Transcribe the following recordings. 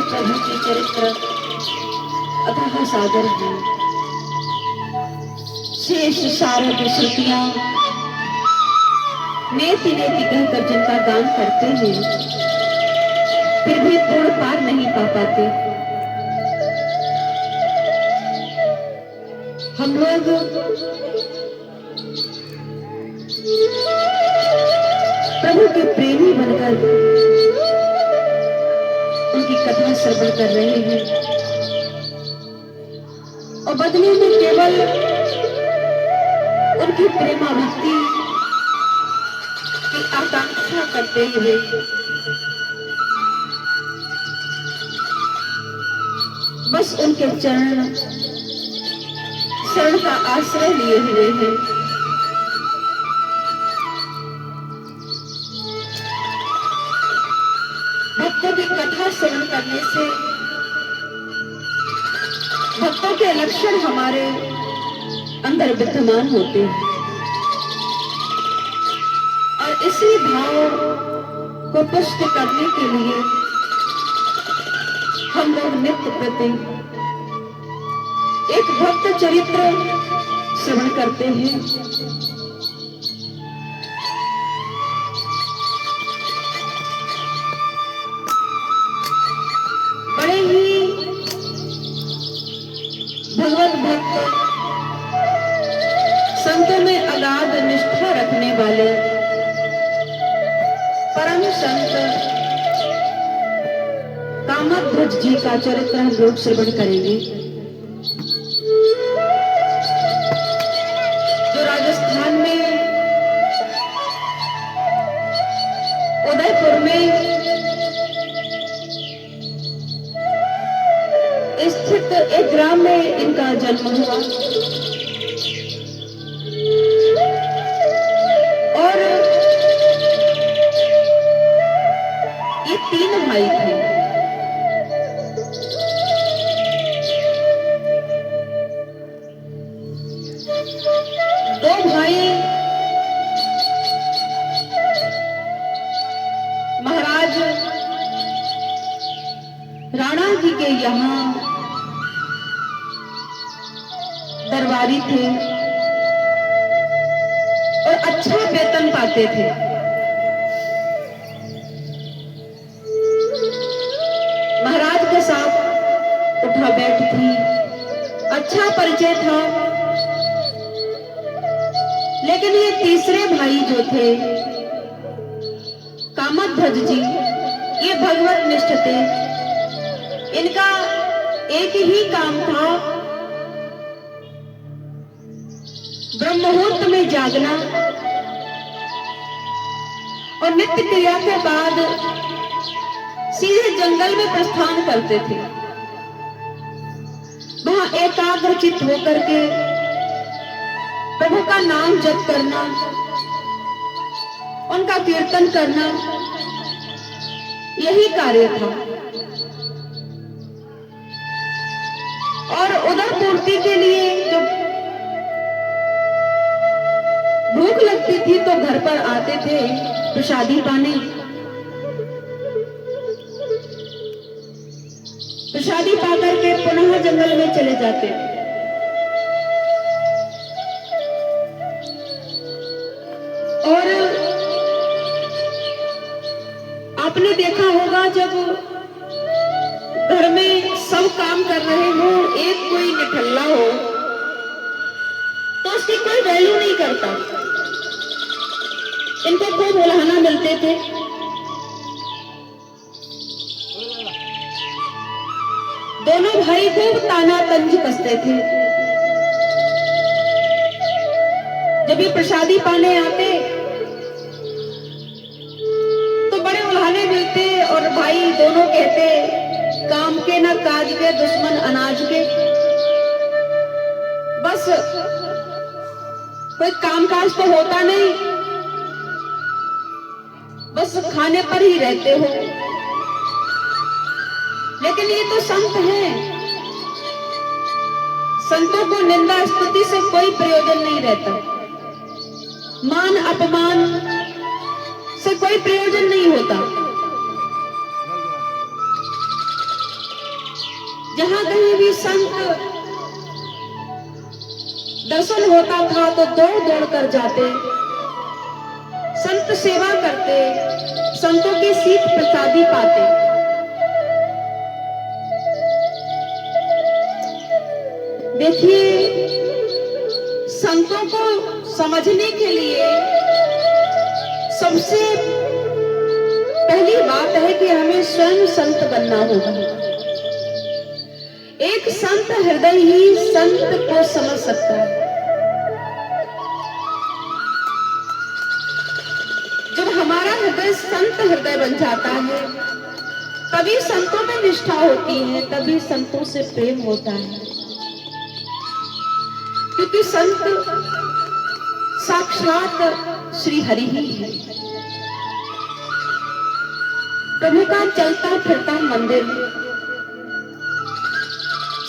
प्रभु के चरित्र अथाह सागर है। शेष शारद श्रुतियां नेति नेति कहकर जिनका गान करते हैं, फिर भी पूर्ण पार नहीं पा पाते। हम लोग प्रभु के प्रेमी बनकर उनकी कथा श्रवण कर रहे हैं और बदले में केवल उनकी प्रेमाभक्ति की आकांक्षा करते हुए बस उनके चरण शरण का आश्रय लिए हुए हैं। भक्तों की कथा श्रवण करने से भक्तों के लक्षण हमारे अंदर विद्यमान होते हैं और इसी भाव को पुष्ट करने के लिए हम लोग नित्य प्रति एक भक्त चरित्र श्रवण करते हैं। बड़े ही भगवत भक्त, संतों में अगाध निष्ठा रखने वाले परम संत कामध्वज जी का चरित्र हम लोग श्रवण करेंगे, जो राजस्थान में उदयपुर में स्थित एक ग्राम में इनका जन्म हुआ और ये 3 भाई थे। दो भाई महाराज राणा जी के यहाँ दरबारी थे और अच्छा वेतन पाते थे। महाराज के साथ उठा बैठ थी, अच्छा परिचय था। लेकिन ये तीसरे भाई जो थे कामध्वज जी, ये भगवत निष्ठ थे। इनका एक ही काम था, ब्रह्म मुहूर्त में जागना और नित्य क्रिया के बाद सीधे जंगल में प्रस्थान करते थे। वहां एकाग्रचित होकर के प्रभु का नाम जप करना, उनका कीर्तन करना, यही कार्य था। और उदर पूर्ति के लिए जो भूख लगती थी तो घर पर आते थे प्रसादी पाने। प्रसादी पाकर के पुनः जंगल में चले जाते। और आपने देखा होगा जब घर में सब काम कर रहे हो, एक कोई निठल्ला हो तो उसकी कोई वैल्यू नहीं करता। इनको खूब उलाहना मिलते थे। दोनों भाई खूब ताना तंज कसते थे। जब ये प्रसादी पाने आते तो बड़े उलाहने मिलते और भाई दोनों कहते, काम के न काज के, दुश्मन अनाज के। बस कोई कामकाज तो होता नहीं, बस खाने पर ही रहते हो। लेकिन ये तो संत हैं, संतों को निंदा स्तुति से कोई प्रयोजन नहीं रहता, मान अपमान से कोई प्रयोजन नहीं होता। जहां कहीं भी संत दर्शन होता था तो दौड़ दौड़ कर जाते, संत सेवा करते, संतों की शीत प्रसादी पाते। देखिए, संतों को समझने के लिए सबसे पहली बात है कि हमें स्वयं संत बनना होगा। एक संत हृदय ही संत को समझ सकता है। जब हमारा हृदय संत हृदय बन जाता है, तभी संतों में निष्ठा होती है, तभी संतों से प्रेम होता है। क्योंकि संत साक्षात श्री हरि ही है, प्रभु का चलता फिरता मंदिर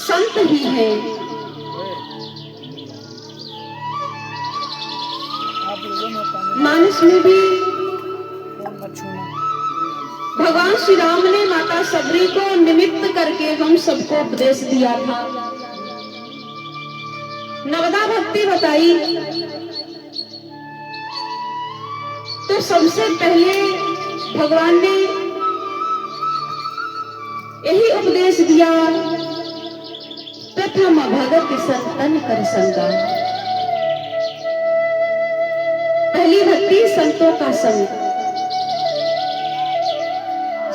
संत ही है। मानस में भी भगवान श्री राम ने माता सबरी को निमित्त करके हम सबको उपदेश दिया था, नवदा भक्ति बताई। तो सबसे पहले भगवान ने यही उपदेश दिया, प्रथम भगत संतन कर संगा। पहली भक्ति संतों का संग।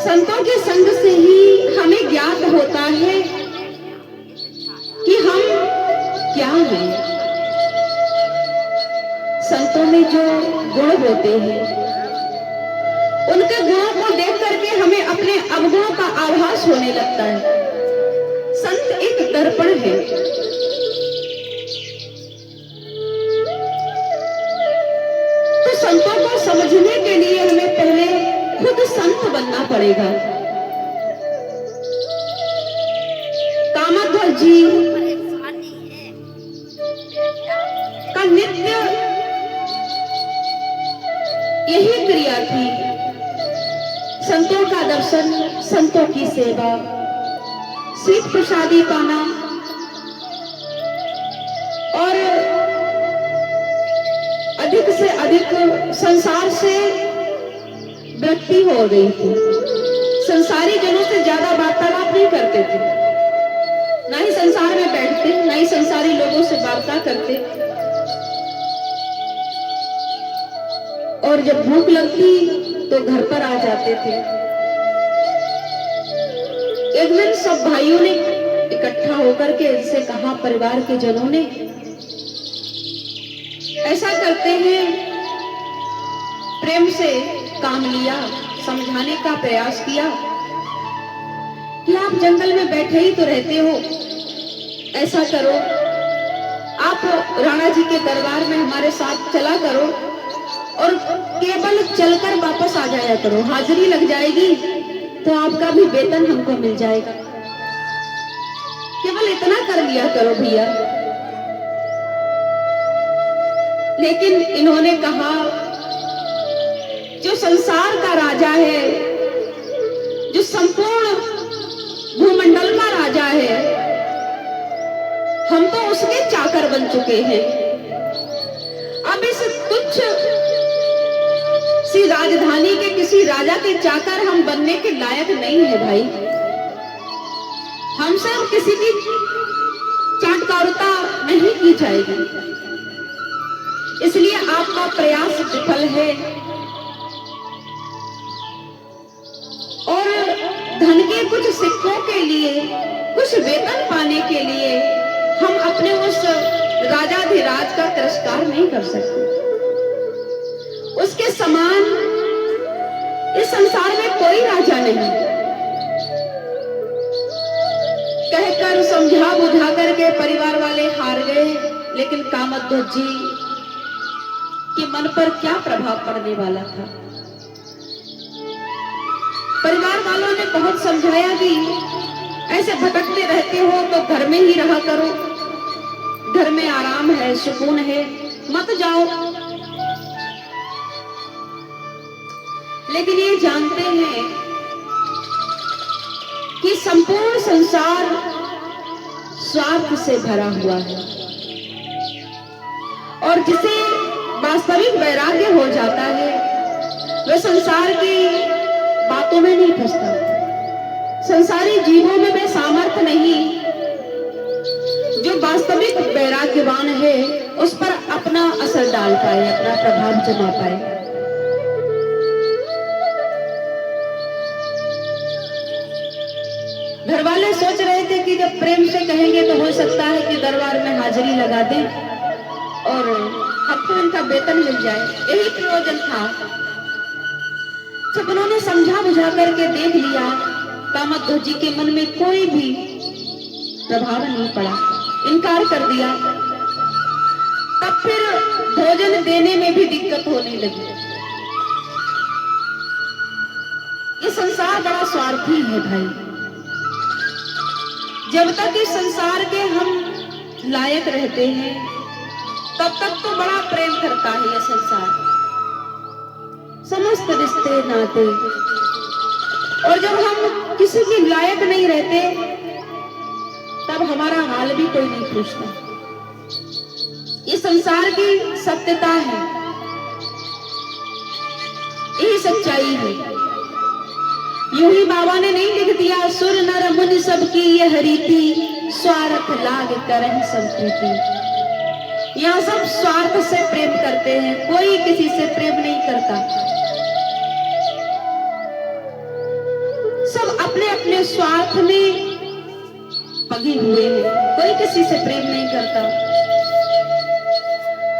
संतों के संग से ही हमें ज्ञात होता है कि हम क्या हैं। संतों में जो गुण होते हैं, उनके गुणों को देख करके हमें अपने अवगुणों का आभास होने लगता है। संत एक दर्पण है। तो संतों को समझने के लिए हमें पहले खुद संत बनना पड़ेगा। कामध्वज जी का नित्य यही क्रिया थी, संतों का दर्शन, संतों की सेवा, शीत प्रसादी पाना। और अधिक से अधिक संसार से वृत्ति हो गई थी। संसारी जनों से ज्यादा वार्तालाप नहीं करते थे, ना ही संसार में बैठते, ना ही संसारी लोगों से वार्ता करते। और जब भूख लगती तो घर पर आ जाते थे। एक दिन सब भाइयों ने इकट्ठा होकर के इनसे कहा, परिवार के जनों ने, ऐसा करते हैं, प्रेम से काम लिया, समझाने का प्रयास किया कि आप जंगल में बैठे ही तो रहते हो, ऐसा करो, आप राणा जी के दरबार में हमारे साथ चला करो और केवल चलकर वापस आ जाया करो, हाजिरी लग जाएगी तो आपका भी वेतन हमको मिल जाएगा। केवल इतना कर लिया करो भैया। लेकिन इन्होंने कहा, जो संसार का राजा है, जो संपूर्ण भूमंडल का राजा है, हम तो उसके चाकर बन चुके हैं। अब इस तुच्छ सी राजधानी के किसी राजा के चाकर हम बनने के लायक नहीं है भाई। हमसे अब किसी की चाटकारिता नहीं की जाएगी, इसलिए आपका प्रयास विफल है। और धन के कुछ सिक्कों के लिए, कुछ वेतन पाने के लिए हम अपने उस राजाधिराज का तिरस्कार नहीं कर सकते। उसके समान इस संसार में कोई राजा नहीं। कहकर समझा बुझा करके परिवार वाले हार गए, लेकिन कामध्वज जी के मन पर क्या प्रभाव पड़ने वाला था। परिवार वालों ने बहुत समझाया कि ऐसे भटकते रहते हो तो घर में ही रहा करो, घर में आराम है, सुकून है, मत जाओ। लेकिन ये जानते हैं कि संपूर्ण संसार स्वार्थ से भरा हुआ है। और जिसे वास्तविक वैराग्य हो जाता है वह संसार की बातों में नहीं फंसता, संसारी जीवों में वह सामर्थ्य नहीं जो वास्तविक वैराग्यवान है उस पर अपना असर डाल पाए, अपना प्रभाव जमा पाए। घर वाले सोच रहे थे कि जब प्रेम से कहेंगे तो हो सकता है कि दरबार में हाजिरी लगा दें और हमको इनका वेतन मिल जाए, यही प्रयोजन था। जब उन्होंने समझा बुझा करके देख लिया, कामध्वज जी के मन में कोई भी प्रभाव नहीं पड़ा, इनकार कर दिया। तब फिर भोजन देने में भी दिक्कत होने लगी। ये संसार बड़ा स्वार्थी है भाई। जब तक इस संसार के हम लायक रहते हैं तब तक तो बड़ा प्रेम करता है यह संसार, समस्त रिश्ते नाते। और जब हम किसी के लायक नहीं रहते तब हमारा हाल भी कोई नहीं पूछता। ये संसार की सत्यता है, यही सच्चाई है। यूं ही बाबा ने नहीं लिख दिया, सुर नर मुनि सबकी ये हरीति, स्वार्थ लाग करहि सब प्रीति। यहाँ सब स्वार्थ से प्रेम करते हैं, कोई किसी से प्रेम नहीं करता। सब अपने अपने स्वार्थ में पगे हुए हैं, कोई किसी से प्रेम नहीं करता।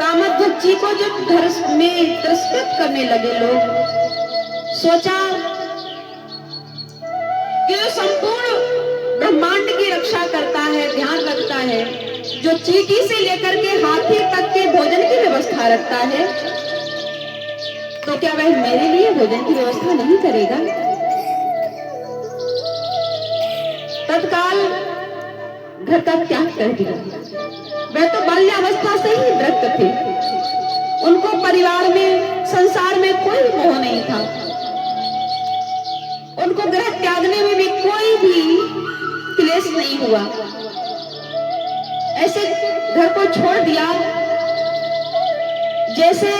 कामध्वज जी को जब घर में तिरस्कृत करने लगे लोग, सोचा कि जो संपूर्ण ब्रह्मांड की रक्षा करता है, ध्यान रखता है, जो चींटी से लेकर के हाथी तक के भोजन की व्यवस्था रखता है, तो क्या वह मेरे लिए भोजन की व्यवस्था नहीं करेगा? तत्काल घर का त्याग कर दिया। वह तो बाल्यावस्था से ही व्रत थे, उनको परिवार में, संसार में कोई मोह नहीं था। उनको ग्रह त्यागने में भी कोई भी क्लेश नहीं हुआ। ऐसे घर को छोड़ दिया जैसे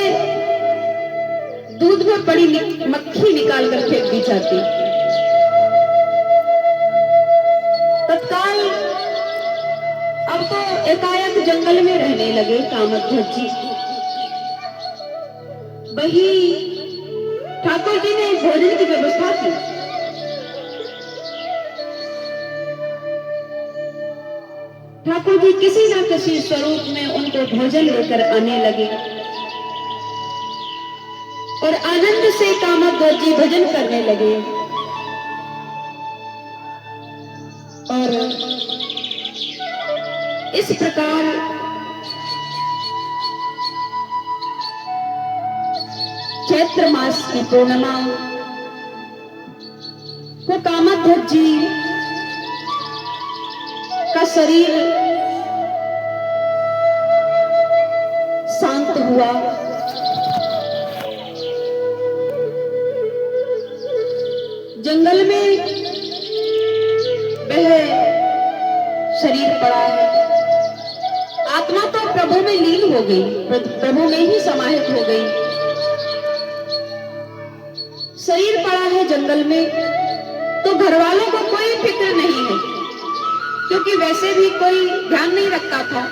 दूध में पड़ी मक्खी निकाल कर फेंक दी जाती। तत्काल अब तो एकाएक जंगल में रहने लगे कामध्वज जी। वही ठाकुर जी ने भोजन की व्यवस्था की। ठाकुर जी किसी न किसी स्वरूप में उनको भोजन लेकर आने लगे और आनंद से कामध्वज जी भजन करने लगे। और इस प्रकार चैत्र मास की पूर्णिमा को कामध्वज जी का शरीर शांत हुआ। जंगल में वह शरीर पड़ा है, आत्मा तो प्रभु में लीन हो गई, प्रभु में ही समाहित हो गई। शरीर पड़ा है जंगल में, तो घर वालों को कोई फिक्र नहीं है, क्योंकि वैसे भी कोई ध्यान नहीं रखता था।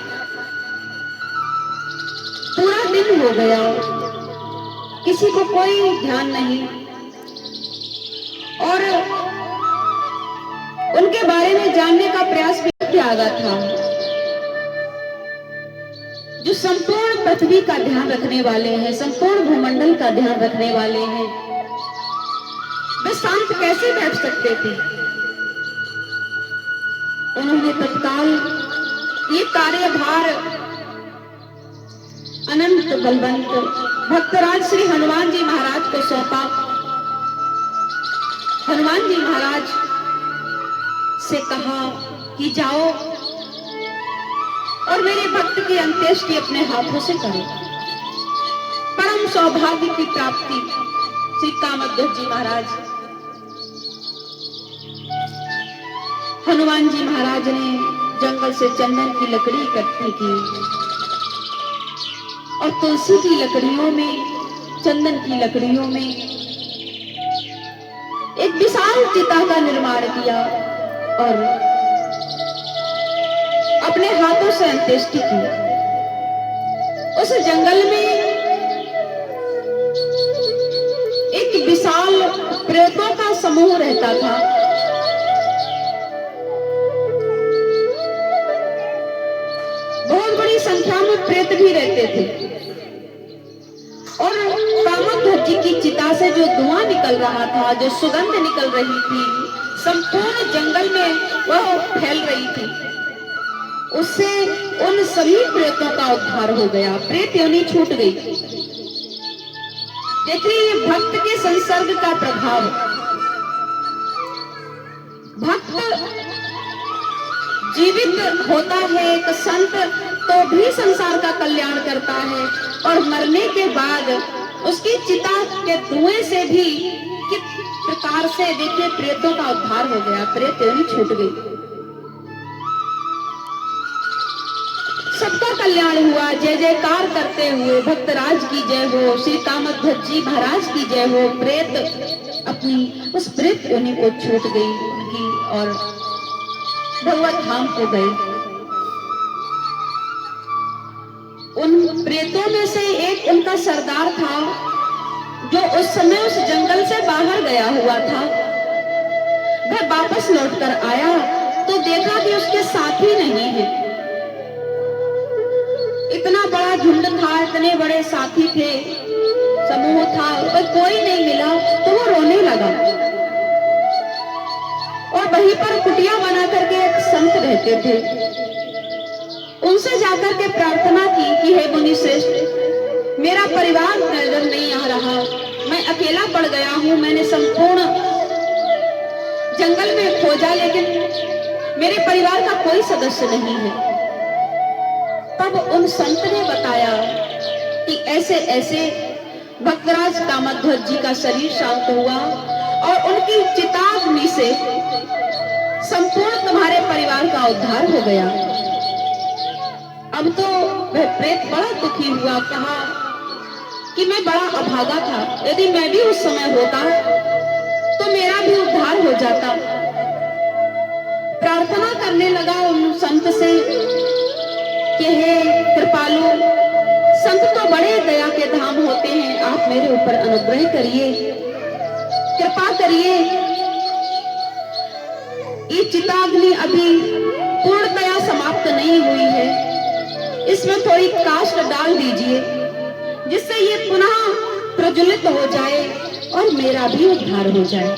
पूरा दिन हो गया, किसी को कोई ध्यान नहीं, और उनके बारे में जानने का प्रयास भी त्यागा था। जो संपूर्ण पृथ्वी का ध्यान रखने वाले हैं, संपूर्ण भूमंडल का ध्यान रखने वाले हैं, वे शांत कैसे बैठ सकते थे? उन्होंने तत्काल ये कार्यभार अनंत बलवंत भक्तराज श्री हनुमान जी महाराज को सौंपा। हनुमान जी महाराज से कहा कि जाओ और मेरे भक्त की अंत्येष्टि अपने हाथों से करो। परम सौभाग्य की प्राप्ति श्री कामध्वज जी महाराज। हनुमान जी महाराज ने जंगल से चंदन की लकड़ी इकट्ठी की और तुलसी की लकड़ियों में, चंदन की लकड़ियों में एक विशाल चिता का निर्माण किया और अपने हाथों से अंत्येष्टि की। उस जंगल में एक विशाल प्रेतों का समूह रहता था। बहुत बड़ी संख्या में प्रेत भी रहते थे और कामध्वज की चिता से जो धुआं निकल रहा था, जो सुगंध निकल रही थी, संपूर्ण जंगल में वह फैल रही थी। उससे उन सभी प्रेतों का उद्धार हो गया, प्रेत योनि छूट गई। देखिए ये भक्त के संसर्ग का प्रभाव। भक्त जीवित होता है एक संत तो भी संसार का कल्याण करता है और मरने के बाद उसकी चिता के धुएं से भी किस प्रकार से देखिए प्रेतों का उद्धार हो गया, प्रेत योनि छूट गई, सबका कल्याण हुआ। जय जयकार करते हुए भक्तराज की जय हो, श्री कामध्वज जी महाराज की जय हो। प्रेत अपनी उस प्रेत योनि को छूट गई उनकी और भगवत धाम को गए। उन प्रेतों में से एक उनका सरदार था जो उस समय उस जंगल से बाहर गया हुआ था। वह वापस लौटकर आया तो देखा कि उसके साथी नहीं है। इतना बड़ा झुंड था, इतने बड़े साथी थे, समूह था, पर कोई नहीं मिला तो वो रोने लगा और वहीं पर कुटिया बना करके एक संत रहते थे, उनसे जाकर के प्रार्थना की कि हे मुनि श्रेष्ठ, मेरा परिवार नजर नहीं आ रहा, मैं अकेला पड़ गया हूँ, मैंने संपूर्ण जंगल में खोजा लेकिन मेरे परिवार का कोई सदस्य नहीं है। तब उन संत ने बताया कि ऐसे ऐसे भक्तराज कामध्वज जी का शरीर शांत हुआ और उनकी चिताग्नि से संपूर्ण तुम्हारे परिवार का उद्धार हो गया। अब तो वह प्रेत बड़ा दुखी हुआ, कहा कि मैं बड़ा अभागा था, यदि मैं भी उस समय होता तो मेरा भी उद्धार हो जाता। प्रार्थना करने लगा उन संत से कि हे कृपालु, संत तो बड़े दया के धाम होते हैं, आप मेरे ऊपर अनुग्रह करिए, कृपा करिए। ये चिताग्नि अभी पूर्णतया समाप्त नहीं हुई है, इसमें थोड़ी काष्ठ डाल दीजिए जिससे ये पुनः प्रज्वलित हो जाए और मेरा भी उद्धार हो जाए।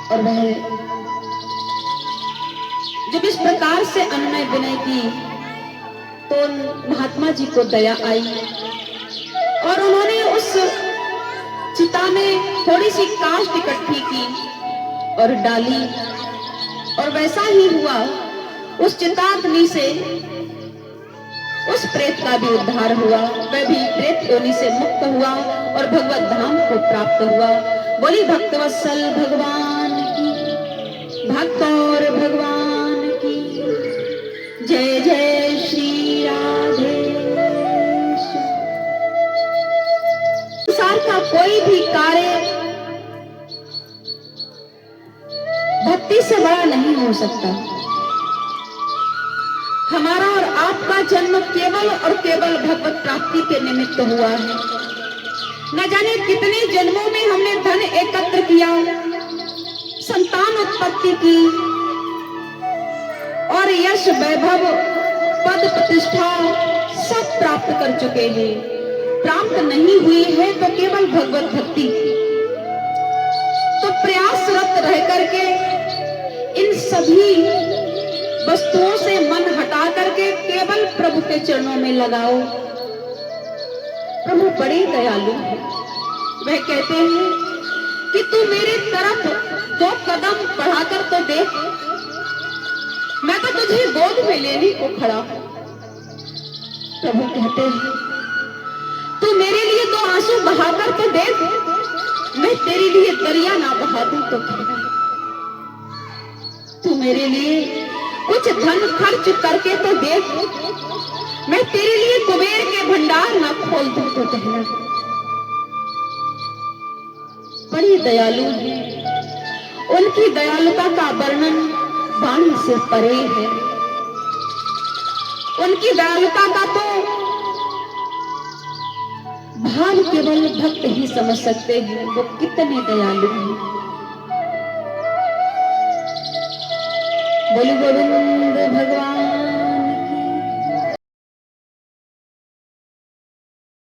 और वह जब इस प्रकार से अनुनय विनय की तो महात्मा जी को दया आई और उन्होंने उस चिता में थोड़ी सी काष्ठ इकट्ठी की और डाली और वैसा ही हुआ। उस चिताग्नि से उस प्रेत का भी उद्धार हुआ, वह भी प्रेत योनि से मुक्त हुआ और भगवत धाम को प्राप्त हुआ। बोली भक्तवत्सल भगवान की, भक्त और भगवान की जय जय श्री राधे। संसार का कोई भी कार्य भक्ति से बड़ा नहीं हो सकता। हमारा और आपका जन्म केवल और केवल भगवत प्राप्ति के निमित्त हुआ है। न जाने कितने जन्मों में हमने धन एकत्र किया, संतान उत्पत्ति की और यश वैभव पद प्रतिष्ठा सब प्राप्त कर चुके हैं। प्राप्त नहीं हुई है तो केवल भगवत भक्ति। तो प्रयासरत रह करके इन सभी वस्तुओं से मन हटा करके केवल प्रभु के चरणों में लगाओ। प्रभु बड़े दयालु हैं। वह कहते हैं कि तू मेरे तरफ 2 कदम बढ़ाकर तो देख, मैं तो तुझे गोद में लेने को खड़ा हूं। प्रभु कहते हैं तू मेरे लिए 2 आंसू बहाकर तो देख, मैं तेरे लिए दरिया ना बहा दूं तो कहना। तू मेरे लिए कुछ धन खर्च करके तो देख, मैं तेरे लिए कुबेर के भंडार न खोल दूं तो कहना। बड़ी दयालु है, उनकी दयालुता का वर्णन वाणी से परे है। उनकी दयालुता का तो भाव केवल भक्त ही समझ सकते हैं, वो कितने दयालु हैं। बोलो गोविंद भगवान